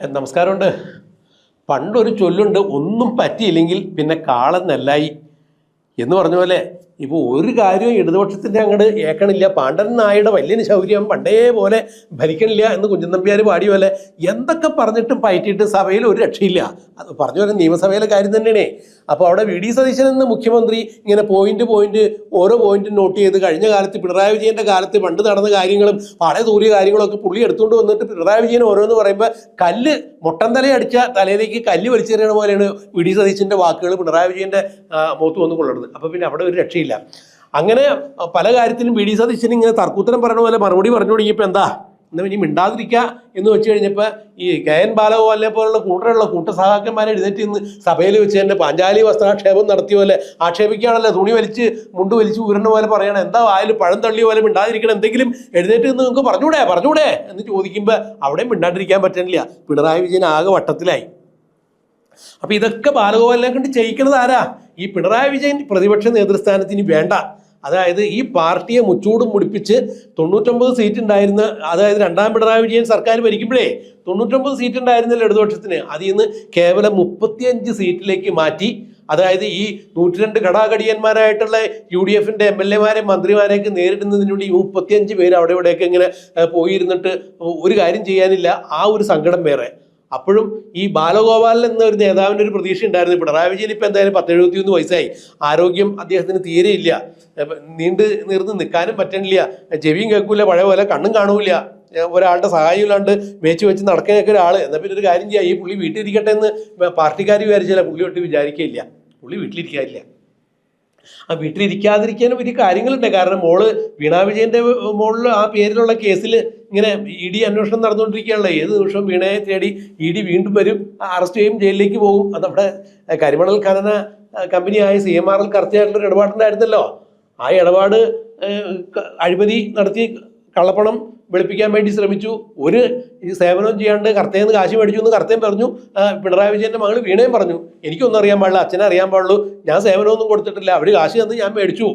നമസ്കാരമുണ്ട്. പണ്ടൊരു ചൊല്ലുണ്ട്, ഒന്നും പറ്റിയില്ലെങ്കിൽ പിന്നെ കാളൻ നെല്ലായി എന്ന് പറഞ്ഞ പോലെ ഇപ്പോൾ ഒരു കാര്യവും ഇടതുപക്ഷത്തിൻ്റെ അങ്ങോട്ട് ഏക്കണില്ല. പാണ്ഡൻ നായുടെ വല്യന് ശൗര്യം പണ്ടേ പോലെ ഭരിക്കണില്ല എന്ന് കുഞ്ചൻ നമ്പ്യാർ പാടിയ പോലെ എന്തൊക്കെ പറഞ്ഞിട്ടും പയറ്റിയിട്ട് സഭയിൽ ഒരു രക്ഷയില്ല. അത് പറഞ്ഞ പോലെ നിയമസഭയിലെ കാര്യം തന്നെയാണേ. അപ്പോൾ അവിടെ വി ഡി സതീശൻ എന്ന മുഖ്യമന്ത്രി ഇങ്ങനെ പോയിന്റ് ഓരോ പോയിന്റും നോട്ട് ചെയ്ത് കഴിഞ്ഞ കാലത്ത് പിണറായി വിജയൻ്റെ കാലത്ത് പണ്ട് നടന്ന കാര്യങ്ങളും പാടെ തൂറിയ കാര്യങ്ങളൊക്കെ പുള്ളി എടുത്തുകൊണ്ട് വന്നിട്ട് പിണറായി വിജയൻ ഓരോന്ന് പറയുമ്പോൾ കല്ല് മൊട്ടൻ തലയടിച്ച തലയിലേക്ക് കല്ല് വലിച്ചെറിയണ പോലെയാണ് വി ഡി സതീശൻ്റെ വാക്കുകൾ പിണറായി വിജയൻ്റെ മുഖത്ത് വന്ന് കൊള്ളുന്നത്. അപ്പോൾ പിന്നെ അവിടെ ഒരു രക്ഷയില്ല. അങ്ങനെ പല കാര്യത്തിലും വി ഡി സതീശൻ ഇങ്ങനെ തർക്കുത്തരം പറയണ പോലെ മറുപടി പറഞ്ഞു തുടങ്ങിയപ്പോൾ എന്താ എന്നാൽ ഇനി മിണ്ടാതിരിക്കുക എന്ന് വെച്ച് കഴിഞ്ഞപ്പോൾ ഈ കെ എൻ ബാലഗോപാലിനെ പോലുള്ള കൂട്ടരുള്ള കൂട്ടസഹാക്കന്മാരെ എഴുന്നേറ്റ് ഇന്ന് സഭയിൽ വെച്ച് തന്നെ പാഞ്ചാലി വസ്ത്രാക്ഷേപം നടത്തിയ പോലെ ആക്ഷേപിക്കുകയാണല്ലോ. തുണി മുണ്ട് വലിച്ച് ഊരണ പോലെ പറയണം, എന്താ വായിൽ പഴം തള്ളിയ പോലെ മിണ്ടാതിരിക്കണം, എന്തെങ്കിലും എഴുന്നേറ്റ് നിന്ന് നിങ്ങൾക്ക് പറഞ്ഞൂടെ എന്ന് ചോദിക്കുമ്പോൾ അവിടെയും മിണ്ടാണ്ടിരിക്കാൻ പറ്റണില്ല. പിണറായി വിജയൻ ആകെ വട്ടത്തിലായി. അപ്പം ഇതൊക്കെ ബാലഗോപാലിനെ കൊണ്ട് ചെയ്യിക്കണത് ആരാ? ഈ പിണറായി വിജയൻ പ്രതിപക്ഷ നേതൃസ്ഥാനത്തിന് വേണ്ട. അതായത് ഈ പാർട്ടിയെ മുച്ചൂടും മുടിപ്പിച്ച് 99 സീറ്റ് ഉണ്ടായിരുന്ന, അതായത് രണ്ടാം പിണറായി വിജയൻ സർക്കാർ ഭരിക്കുമ്പോഴേ 99 സീറ്റ് ഉണ്ടായിരുന്നില്ല ഇടതുപക്ഷത്തിന്, അതിൽ നിന്ന് കേവലം 35 സീറ്റിലേക്ക് മാറ്റി. അതായത് ഈ 102 ഘടാഘടിയന്മാരായിട്ടുള്ള UDFന്റെ MLA മന്ത്രിമാരെയൊക്കെ നേരിടുന്നതിന് വേണ്ടി 35 പേര് അവിടെ ഇവിടെയൊക്കെ ഇങ്ങനെ പോയിരുന്നിട്ട് ഒരു കാര്യം ചെയ്യാനില്ല. ആ ഒരു സങ്കടം വേറെ. അപ്പോഴും ഈ ബാലഗോപാലൻ എന്ന ഒരു നേതാവിൻ്റെ ഒരു പ്രതീക്ഷ ഉണ്ടായിരുന്നു. പിണറായി വിജയൻ ഇപ്പം എന്തായാലും 71 വയസ്സായി, ആരോഗ്യം അദ്ദേഹത്തിന് തീരെയില്ല, നീർന്ന് നിൽക്കാനും പറ്റണില്ല, ചെവിയും കേൾക്കൂല, പഴയ പോലെ കണ്ണും കാണൂല, ഒരാളുടെ സഹായം ഇല്ലാണ്ട് മേച്ച് വെച്ച് നടക്കാനൊക്കെ ഒരാൾ. എന്നാൽ പിന്നെ ഒരു കാര്യം ചെയ്യാം, ഈ പുള്ളി വീട്ടിലിരിക്കട്ടെ എന്ന് പാർട്ടിക്കാർ വിചാരിച്ചില്ല, പുള്ളി ഒട്ട് വിചാരിക്കില്ല, പുള്ളി വീട്ടിലിരിക്കാനില്ല. ആ വീട്ടിലിരിക്കാതിരിക്കാനും വലിയ കാര്യങ്ങളുണ്ട്. കാരണം വീണാ വിജയൻ്റെ മോളിൽ ആ പേരിലുള്ള കേസിൽ ഇങ്ങനെ ED അന്വേഷണം നടന്നുകൊണ്ടിരിക്കുകയാണല്ലോ. ഏത് നിമിഷവും വീണയെ തേടി ED വീണ്ടും വരും, അറസ്റ്റ് ചെയ്യും, ജയിലിലേക്ക് പോകും. അത് നമ്മുടെ കരിമണൽ ഖനന കമ്പനിയായ CMRL കറക്റ്റായിട്ടുള്ളൊരു ഇടപാടുണ്ടായിരുന്നല്ലോ. ആ ഇടപാട് അഴിമതി നടത്തി കള്ളപ്പണം വെളുപ്പിക്കാൻ വേണ്ടി ശ്രമിച്ചു. ഒരു സേവനവും ചെയ്യാണ്ട് കർത്തയെന്ന് കാശ് മേടിച്ചു എന്ന് കർത്തയും പറഞ്ഞു. പിണറായി വിജയൻ്റെ മകൾ വീണയും പറഞ്ഞു, എനിക്കൊന്നും അറിയാൻ പാടില്ല, അച്ഛനെ അറിയാൻ പാടുള്ളൂ, ഞാൻ സേവനമൊന്നും കൊടുത്തിട്ടില്ല, അവർ കാശ് തന്ന് ഞാൻ മേടിച്ചു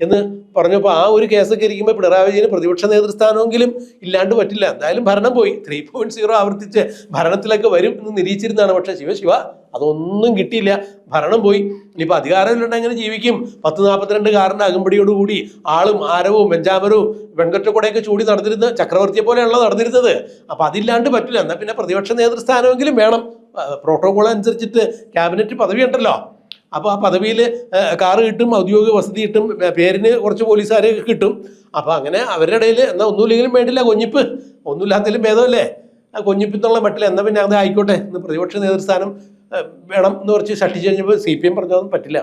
എന്ന് പറഞ്ഞപ്പോൾ ആ ഒരു കേസൊക്കെ ഇരിക്കുമ്പോൾ പിണറായി വിജയന് പ്രതിപക്ഷ നേതൃസ്ഥാനമെങ്കിലും ഇല്ലാണ്ട് പറ്റില്ല. എന്തായാലും ഭരണം പോയി. 3.0 ആവർത്തിച്ച് ഭരണത്തിലൊക്കെ വരും എന്ന് നിരീക്ഷിച്ചിരുന്നതാണ്. പക്ഷേ ശിവ അതൊന്നും കിട്ടിയില്ല, ഭരണം പോയി. ഇനിയിപ്പോൾ അധികാരമില്ലാണ്ട് എങ്ങനെ ജീവിക്കും? 1042 കാറിൻ്റെ അകമ്പടിയോടുകൂടി ആളും ആരവും വെഞ്ചാമരവും വെൺകൊറ്റക്കൊടയൊക്കെ ചൂടി നടന്നിരുന്ന ചക്രവർത്തിയെ പോലെയാണല്ലോ നടന്നിരുന്നത്. അപ്പോൾ അതില്ലാണ്ട് പറ്റില്ല. എന്നാൽ പിന്നെ പ്രതിപക്ഷ നേതൃസ്ഥാനമെങ്കിലും വേണം. പ്രോട്ടോകോൾ അനുസരിച്ചിട്ട് ക്യാബിനറ്റ് പദവി ഉണ്ടല്ലോ. അപ്പോൾ ആ പദവിയിൽ കാറ് കിട്ടും, ഔദ്യോഗിക വസതി കിട്ടും, പേരിന് കുറച്ച് പോലീസുകാരെ കിട്ടും. അപ്പോൾ അങ്ങനെ അവരുടെ ഇടയിൽ എന്നാൽ ഒന്നുമില്ലെങ്കിലും വേണ്ടില്ല, കൊഞ്ഞിപ്പ് ഒന്നുമില്ലാത്തതിലും ഭേദമല്ലേ കൊഞ്ഞിപ്പെന്നുള്ള മട്ടിൽ. എന്നാൽ പിന്നെ അത് ആയിക്കോട്ടെ എന്ന് പ്രതിപക്ഷ നേതൃസ്ഥാനം വേണം എന്ന് കുറച്ച് ഷട്ടിച്ച് കഴിഞ്ഞപ്പോൾ CPM പറഞ്ഞതൊന്നും പറ്റില്ല.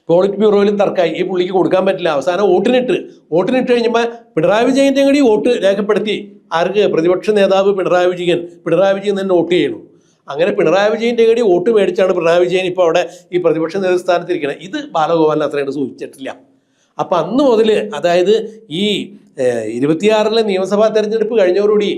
പോളിറ്റ് ബ്യൂറോയിലും തർക്കമായി, ഈ പുള്ളിക്ക് കൊടുക്കാൻ പറ്റില്ല. അവസാനം വോട്ടിനിട്ട് കഴിഞ്ഞപ്പോൾ പിണറായി വിജയൻ്റെ കൂടി വോട്ട് രേഖപ്പെടുത്തി. ആർക്ക്? പ്രതിപക്ഷ നേതാവ് പിണറായി വിജയൻ തന്നെ വോട്ട് ചെയ്യണം. അങ്ങനെ പിണറായി വിജയൻ്റെ കൂടി വോട്ട് മേടിച്ചാണ് പിണറായി വിജയൻ ഇപ്പോൾ അവിടെ ഈ പ്രതിപക്ഷ നേതൃസ്ഥാനത്തിരിക്കുന്നത്. ഇത് ബാലഗോപാലിന് അത്രയും സൂചിച്ചിട്ടില്ല. അപ്പം അന്ന് മുതൽ, അതായത് ഈ 26-ലെ നിയമസഭാ തെരഞ്ഞെടുപ്പ് കഴിഞ്ഞതോടുകൂടി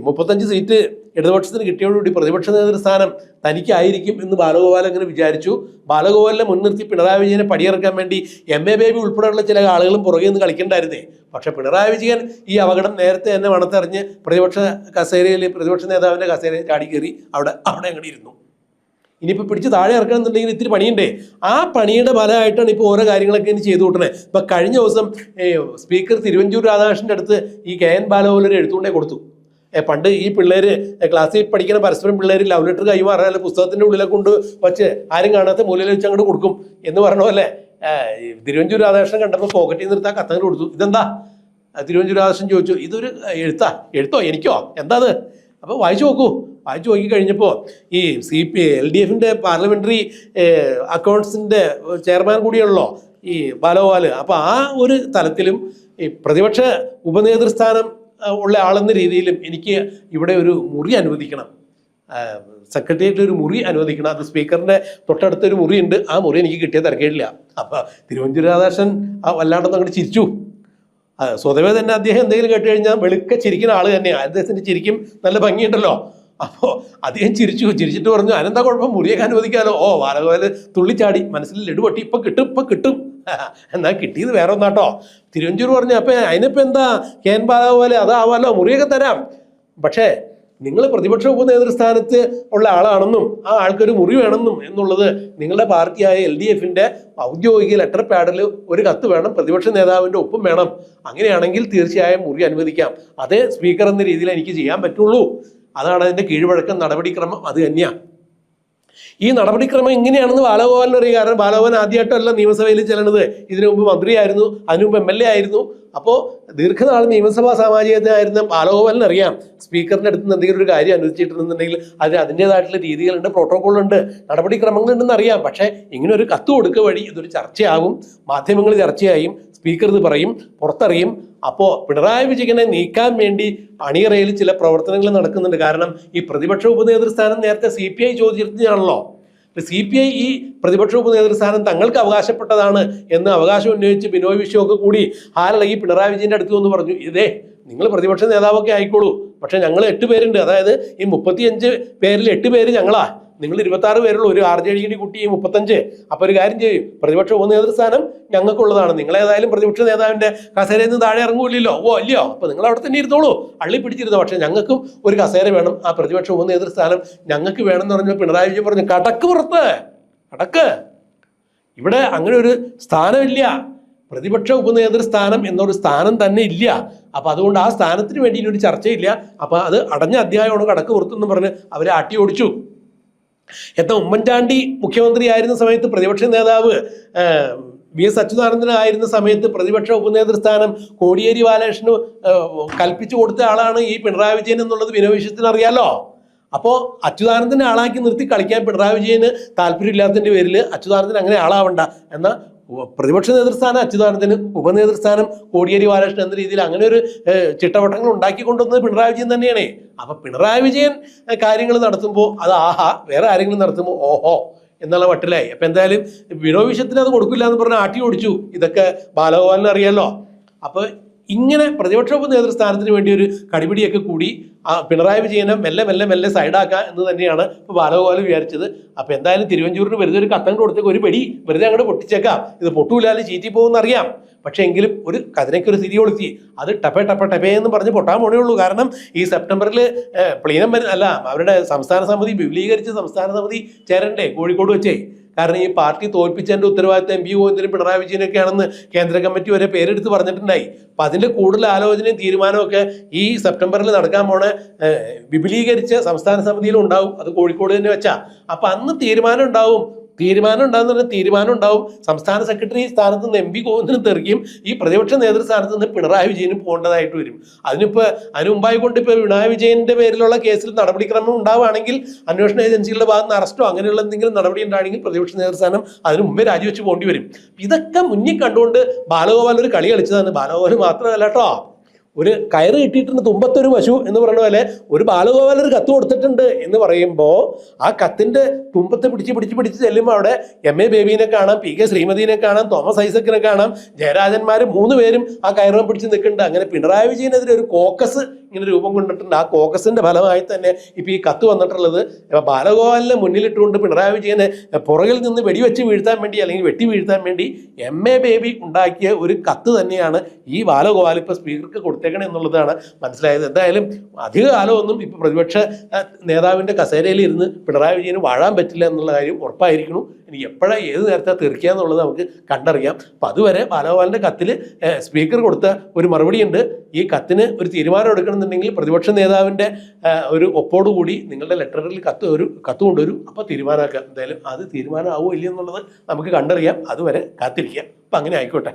35 സീറ്റ് ഇടതുപക്ഷത്തിന് കിട്ടിയതോടുകൂടി പ്രതിപക്ഷ നേതൃസ്ഥാനം തനിക്കായിരിക്കും എന്ന് ബാലഗോപാൽ അങ്ങനെ വിചാരിച്ചു. ബാലഗോപാലിനെ മുൻനിർത്തി പിണറായി വിജയനെ പടിയിറക്കാൻ വേണ്ടി MA ബേബി ഉൾപ്പെടെയുള്ള ചില ആളുകളും പുറകെ നിന്ന് കളിക്കണ്ടായിരുന്നേ. പക്ഷെ പിണറായി വിജയൻ ഈ അപകടം നേരത്തെ തന്നെ മണത്തെറിഞ്ഞ് പ്രതിപക്ഷ നേതാവിൻ്റെ കസേരയിൽ ചാടി കയറി അവിടെ അങ്ങനെ ഇരുന്നു. ഇനിയിപ്പോൾ പിടിച്ച് താഴെ ഇറക്കണം എന്നുണ്ടെങ്കിൽ ഇത്തിരി പണിയുണ്ടേ. ആ പണിയുടെ ഫലമായിട്ടാണ് ഇപ്പോൾ ഓരോ കാര്യങ്ങളൊക്കെ ഇനി ചെയ്തു കൂട്ടണേ. ഇപ്പം കഴിഞ്ഞ ദിവസം സ്പീക്കർ തിരുവഞ്ചൂർ രാധാകൃഷ്ണൻ്റെ അടുത്ത് ഈ KN ബാലഗോപാൽ ഒരു എഴുത്തുകൊണ്ടേ കൊടുത്തു. പണ്ട് ഈ പിള്ളേർ ക്ലാസ്സിൽ പഠിക്കുന്ന പരസ്പരം പിള്ളേർ ലവ് ലെറ്റർ കൈമാറാൻ പുസ്തകത്തിൻ്റെ ഉള്ളിലെ കൊണ്ട് വച്ച് ആരും കാണാത്ത മൂലയിൽ വെച്ച് അങ്ങോട്ട് കൊടുക്കും എന്ന് പറഞ്ഞ പോലെ തിരുവഞ്ചൂർ രാധാകൃഷ്ണൻ കണ്ടപ്പോൾ പോക്കറ്റിൽ നിർത്താൻ കത്തങ്ങൾ കൊടുത്തു. ഇതെന്താ? തിരുവഞ്ചൂർ രാധാകൃഷ്ണൻ ചോദിച്ചു, ഇതൊരു എഴുത്തോ എനിക്കോ എന്താ അത്? അപ്പോൾ വായിച്ചു നോക്കി കഴിഞ്ഞപ്പോൾ ഈ LDFൻ്റെ പാർലമെൻ്ററി അക്കൗണ്ട്സിൻ്റെ ചെയർമാൻ കൂടിയാണല്ലോ ഈ ബാലഗോപാൽ. അപ്പോൾ ആ ഒരു തലത്തിലും ഈ പ്രതിപക്ഷ ഉപനേതൃസ്ഥാനം ഉള്ള ആളെന്ന രീതിയിലും എനിക്ക് ഇവിടെ ഒരു മുറി അനുവദിക്കണം, സെക്രട്ടേറിയറ്റിൽ ഒരു മുറി അനുവദിക്കണം. അത് സ്പീക്കറിൻ്റെ തൊട്ടടുത്തൊരു മുറിയുണ്ട്, ആ മുറി എനിക്ക് കിട്ടിയ തിരക്കേടില്ല. അപ്പോൾ തിരുവഞ്ചൂർ രാധാകൃഷ്ണൻ വല്ലാണ്ടെന്ന് അങ്ങോട്ട് ചിരിച്ചു. സ്വതവേ തന്നെ അദ്ദേഹം എന്തെങ്കിലും കേട്ട് കഴിഞ്ഞാൽ വെളുക്ക ചിരിക്കുന്ന ആൾ തന്നെയാണ്. അദ്ദേഹത്തിൻ്റെ ചിരിക്കും നല്ല ഭംഗിയുണ്ടല്ലോ. അപ്പോൾ അദ്ദേഹം ചിരിച്ചിട്ട് പറഞ്ഞു, അതെന്താ കുഴപ്പം, മുറിയൊക്കെ അനുവദിക്കാമല്ലോ. ബാലഗോപാൽ തുള്ളിച്ചാടി, മനസ്സിൽ ലഡു പൊട്ടി, ഇപ്പം കിട്ടും. എന്നാൽ കിട്ടിയത് വേറെ ഒന്നാട്ടോ. തിരുവഞ്ചൂർ പറഞ്ഞു, അപ്പം അതിനിപ്പോൾ എന്താ KN ബാലഗോപാൽ, അതാവാലോ, മുറിയൊക്കെ തരാം. പക്ഷേ നിങ്ങൾ പ്രതിപക്ഷ ഉപനേതൃസ്ഥാനത്ത് ഉള്ള ആളാണെന്നും ആ ആൾക്കൊരു മുറി വേണമെന്നും എന്നുള്ളത് നിങ്ങളുടെ പാർട്ടിയായ LDFന്റെ ഔദ്യോഗിക ലെറ്റർ പാഡിൽ ഒരു കത്ത് വേണം, പ്രതിപക്ഷ നേതാവിൻ്റെ ഒപ്പും വേണം. അങ്ങനെയാണെങ്കിൽ തീർച്ചയായും മുറി അനുവദിക്കാം. അതേ സ്പീക്കർ എന്ന രീതിയിൽ എനിക്ക് ചെയ്യാൻ പറ്റുള്ളൂ. അതാണ് അതിൻ്റെ കീഴ്വഴക്കം, നടപടിക്രമം അത് തന്നെയാണ്. ഈ നടപടിക്രമം ഇങ്ങനെയാണെന്ന് ബാലഗോപാലിന് അറിയാം. കാരണം ബാലഗോപാലൻ ആദ്യമായിട്ടല്ല നിയമസഭയിൽ ചെല്ലണത്. ഇതിനു മുമ്പ് മന്ത്രിയായിരുന്നു, അതിനു മുമ്പ് MLA ആയിരുന്നു. അപ്പോൾ ദീർഘനാൾ നിയമസഭാ സാമാജികനായിരുന്ന ബാലഗോപാലിന് അറിയാം സ്പീക്കറിൻ്റെ അടുത്ത് നിന്ന് എന്തെങ്കിലും ഒരു കാര്യം അനുവദിച്ചിട്ടുണ്ടെന്നുണ്ടെങ്കിൽ അതിൻ്റെതായിട്ടുള്ള രീതികളുണ്ട്, പ്രോട്ടോക്കോളുണ്ട്, നടപടിക്രമങ്ങളുണ്ടെന്ന് അറിയാം. പക്ഷേ ഇങ്ങനെ ഒരു കത്ത് കൊടുക്കുക വഴി ഇതൊരു ചർച്ചയാവും, മാധ്യമങ്ങൾ ചർച്ചയായും, സ്പീക്കർ ഇത് പറയും, പുറത്തറിയും. അപ്പോൾ പിണറായി വിജയനെ നീക്കാൻ വേണ്ടി അണിയറയിൽ ചില പ്രവർത്തനങ്ങൾ നടക്കുന്നുണ്ട്. കാരണം ഈ പ്രതിപക്ഷ ഉപനേതൃസ്ഥാനം നേരത്തെ CPI ചോദിച്ചിരുന്നതാണല്ലോ. CPI ഈ പ്രതിപക്ഷ ഉപനേതൃസ്ഥാനം തങ്ങൾക്ക് അവകാശപ്പെട്ടതാണ് എന്ന് അവകാശം ഉന്നയിച്ച് ബിനോയ് വിശ്വമൊക്കെ കൂടി ഹാലളകി പിണറായി വിജയൻ്റെ അടുത്ത് വന്ന് പറഞ്ഞു, ഇതേ നിങ്ങൾ പ്രതിപക്ഷ നേതാവൊക്കെ ആയിക്കോളൂ, പക്ഷെ ഞങ്ങൾ 8 പേരുണ്ട്. അതായത് ഈ 35 പേരിൽ 8 പേര് ഞങ്ങളാ, നിങ്ങൾ 26 പേരുള്ള ഒരു RJD കുട്ടി 35. അപ്പോൾ ഒരു കാര്യം ചെയ്യും, പ്രതിപക്ഷ ഉപനേതൃസ്ഥാനം ഞങ്ങൾക്കുള്ളതാണ്, നിങ്ങളേതായാലും പ്രതിപക്ഷ നേതാവിൻ്റെ കസേരയിൽ നിന്ന് താഴെ ഇറങ്ങൂല്ലല്ലോ, അല്ലയോ, അപ്പോൾ നിങ്ങൾ അവിടെ തന്നെ ഇരുന്നോളൂ, അള്ളി പിടിച്ചിരുന്നോ, പക്ഷെ ഞങ്ങൾക്കും ഒരു കസേര വേണം, ആ പ്രതിപക്ഷ ഉപനേതൃസ്ഥാനം ഞങ്ങൾക്ക് വേണമെന്ന് പറഞ്ഞപ്പോൾ പിണറായി വിജയൻ പറഞ്ഞു, കടക്ക് പുറത്ത് കടക്ക്, ഇവിടെ അങ്ങനെ ഒരു സ്ഥാനമില്ല, പ്രതിപക്ഷ ഉപനേതൃസ്ഥാനം എന്നൊരു സ്ഥാനം തന്നെ ഇല്ല. അപ്പം അതുകൊണ്ട് ആ സ്ഥാനത്തിന് വേണ്ടി ഇനി ഒരു ചർച്ചയില്ല, അപ്പം അത് അടഞ്ഞ അധ്യായമാണ്, കടക്ക് പുറത്തെന്ന് പറഞ്ഞ് അവരെ ആട്ടി ഓടിച്ചു. എന്നാൽ ഉമ്മൻചാണ്ടി മുഖ്യമന്ത്രിയായിരുന്ന സമയത്ത് പ്രതിപക്ഷ നേതാവ് VS അച്യുതാനന്ദനായിരുന്ന സമയത്ത് പ്രതിപക്ഷ ഉപനേതൃസ്ഥാനം കോടിയേരി ബാലകൃഷ്ണന് കൽപ്പിച്ചു കൊടുത്ത ആളാണ് ഈ പിണറായി വിജയൻ എന്നുള്ളത് ബിനോയ് വിശ്വത്തിന് അറിയാലോ. അപ്പോൾ അച്യുതാനന്ദനെ ആളാക്കി നിർത്തി കളിക്കാൻ പിണറായി വിജയന് താല്പര്യമില്ലാത്തതിൻ്റെ പേരിൽ അച്യുതാനന്ദൻ അങ്ങനെ ആളാവണ്ട, എന്നാൽ പ്രതിപക്ഷ നേതൃസ്ഥാനം അച്യുതാനന്ദന്, ഉപനേതൃസ്ഥാനം കോടിയേരി ബാലകൃഷ്ണൻ എന്ന രീതിയിൽ അങ്ങനെ ഒരു ചിട്ടവട്ടങ്ങൾ ഉണ്ടാക്കിക്കൊണ്ടുവന്നത് പിണറായി വിജയൻ തന്നെയാണ്. അപ്പൊ പിണറായി വിജയൻ കാര്യങ്ങൾ നടത്തുമ്പോൾ അത് ആഹാ, വേറെ ആരെങ്കിലും നടത്തുമ്പോൾ ഓഹോ എന്നുള്ള മട്ടിലായി. അപ്പൊ എന്തായാലും ബിനോയ് വിശ്വത്തിന് അത് കൊടുക്കില്ല എന്ന് പറഞ്ഞ് ആട്ടി ഓടിച്ചു. ഇതൊക്കെ ബാലഗോപാലിന് അറിയാലോ. അപ്പൊ ഇങ്ങനെ പ്രതിപക്ഷ നേതൃസ്ഥാനത്തിന് വേണ്ടി ഒരു കടിപിടിയൊക്കെ കൂടി പിണറായി വിജയനെ മെല്ലെ സൈഡാക്കുക എന്ന് തന്നെയാണ് ഇപ്പോൾ ബാലഗോപാൽ വിചാരിച്ചത്. അപ്പോൾ എന്തായാലും തിരുവഞ്ചൂരിന് വെറുതെ ഒരു കത്തം കൊടുത്തേക്ക് ഒരു പെടി വെറുതെ അങ്ങോട്ട് പൊട്ടിച്ചേക്കാം, ഇത് പൊട്ടൂലാലും ചീറ്റി പോകുമെന്നറിയാം. പക്ഷേ എങ്കിലും ഒരു കതിനയ്ക്കൊരു സ്ഥിതി കൊളുത്തി, അത് ടപ്പേ എന്ന് പറഞ്ഞ് പൊട്ടാൻ പോണേ ഉള്ളൂ. കാരണം ഈ സെപ്റ്റംബറിൽ പ്ലീനം അവരുടെ സംസ്ഥാന സമിതി വിപുലീകരിച്ച് സംസ്ഥാന സമിതി ചേരണ്ടേ കോഴിക്കോട് വെച്ചേ. കാരണം ഈ പാർട്ടി തോൽപ്പിച്ചതിൻ്റെ ഉത്തരവാദിത്തം MP ഗോവിന്ദനും പിണറായി വിജയനൊക്കെയാണെന്ന് കേന്ദ്ര കമ്മിറ്റി വരെ പേരെടുത്ത് പറഞ്ഞിട്ടുണ്ടായി. അപ്പം അതിൻ്റെ കൂടുതൽ ആലോചനയും തീരുമാനമൊക്കെ ഈ സെപ്റ്റംബറിൽ നടക്കാൻ പോണ വിപുലീകരിച്ച സംസ്ഥാന സമിതിയിലും ഉണ്ടാവും. അത് കോഴിക്കോട് തന്നെ വെച്ചാൽ. അപ്പം അന്ന് തീരുമാനം ഉണ്ടാവും സംസ്ഥാന സെക്രട്ടറി സ്ഥാനത്ത് നിന്ന് MP ഗോവിന്ദനും തെറിക്കും, ഈ പ്രതിപക്ഷ നേതൃസ്ഥാനത്ത് നിന്ന് പിണറായി വിജയനും പോകേണ്ടതായിട്ട് വരും. അതിന് മുമ്പായിക്കൊണ്ട് ഇപ്പോൾ പിണറായി വിജയന്റെ പേരിലുള്ള കേസിൽ നടപടിക്രമം ഉണ്ടാവുകയാണെങ്കിൽ, അന്വേഷണ ഏജൻസികളുടെ ഭാഗത്ത് നിന്ന് അറസ്റ്റോ അങ്ങനെയുള്ള എന്തെങ്കിലും നടപടി ഉണ്ടാണെങ്കിൽ പ്രതിപക്ഷ നേതൃസ്ഥാനം അതിന് മുമ്പേ രാജിവെച്ച് പോകേണ്ടി വരും. ഇതൊക്കെ മുന്നിൽ കണ്ടുകൊണ്ട് ബാലഗോപാൽ ഒരു കളി കളിച്ചതാണ്. ബാലഗോപാൽ മാത്രമല്ല കേട്ടോ, ഒരു കയറ് കിട്ടിയിട്ടുണ്ട് തുമ്പത്തൊരു പശു എന്ന് പറയുന്ന പോലെ ഒരു ബാലഗോപാൽ ഒരു കത്ത് കൊടുത്തിട്ടുണ്ട് എന്ന് പറയുമ്പോൾ ആ കത്തിൻ്റെ തുമ്പത്ത് പിടിച്ച് ചെല്ലുമ്പോൾ അവിടെ MA ബേബീനെ കാണാം, PK ശ്രീമതിനെ കാണാം, തോമസ് ഐസക്കിനെ കാണാം, ജയരാജന്മാർ 3 പേരും ആ കയറും പിടിച്ച് നിൽക്കുന്നുണ്ട്. അങ്ങനെ പിണറായി വിജയനെതിരെ ഒരു കോക്കസ് ഇങ്ങനെ രൂപം കൊണ്ടിട്ടുണ്ട്. ആ കോക്കസിന്റെ ഫലമായി തന്നെ ഇപ്പം ഈ കത്ത് വന്നിട്ടുള്ളത്. ബാലഗോപാലിനെ മുന്നിലിട്ടുകൊണ്ട് പിണറായി വിജയനെ പുറകിൽ നിന്ന് വെടിവെച്ച് വീഴ്ത്താൻ വേണ്ടി അല്ലെങ്കിൽ വെട്ടി വീഴ്ത്താൻ വേണ്ടി MA ബേബി ഉണ്ടാക്കിയ ഒരു കത്ത് തന്നെയാണ് ഈ ബാലഗോപാൽ ഇപ്പോൾ സ്പീക്കർക്ക് കൊടുത്തേക്കണം എന്നുള്ളതാണ് മനസ്സിലായത്. എന്തായാലും അധിക കാലമൊന്നും ഇപ്പം പ്രതിപക്ഷ നേതാവിൻ്റെ കസേരയിൽ ഇരുന്ന് പിണറായി വിജയന് വാഴാൻ പറ്റില്ല എന്നുള്ള കാര്യം ഉറപ്പായിരിക്കണം. ഇനി എപ്പോഴാണ് ഏത് നേരത്തെ തീർക്കുക എന്നുള്ളത് നമുക്ക് കണ്ടറിയാം. അപ്പം അതുവരെ ബാലഗോപാലിൻ്റെ കത്തിൽ സ്പീക്കർ കൊടുത്ത ഒരു മറുപടിയുണ്ട്. ഈ കത്തിന് ഒരു തീരുമാനം എടുക്കണമെന്നുണ്ടെങ്കിൽ പ്രതിപക്ഷ നേതാവിൻ്റെ ഒരു ഒപ്പോടുകൂടി നിങ്ങളുടെ ലെറ്ററിൽ കത്ത് കൊണ്ടുവരും, അപ്പോൾ തീരുമാനമാക്കാം. എന്തായാലും അത് തീരുമാനമാവോ ഇല്ലയെന്നുള്ളത് നമുക്ക് കണ്ടറിയാം. അതുവരെ കാത്തിരിക്കാം. അപ്പം അങ്ങനെ ആയിക്കോട്ടെ.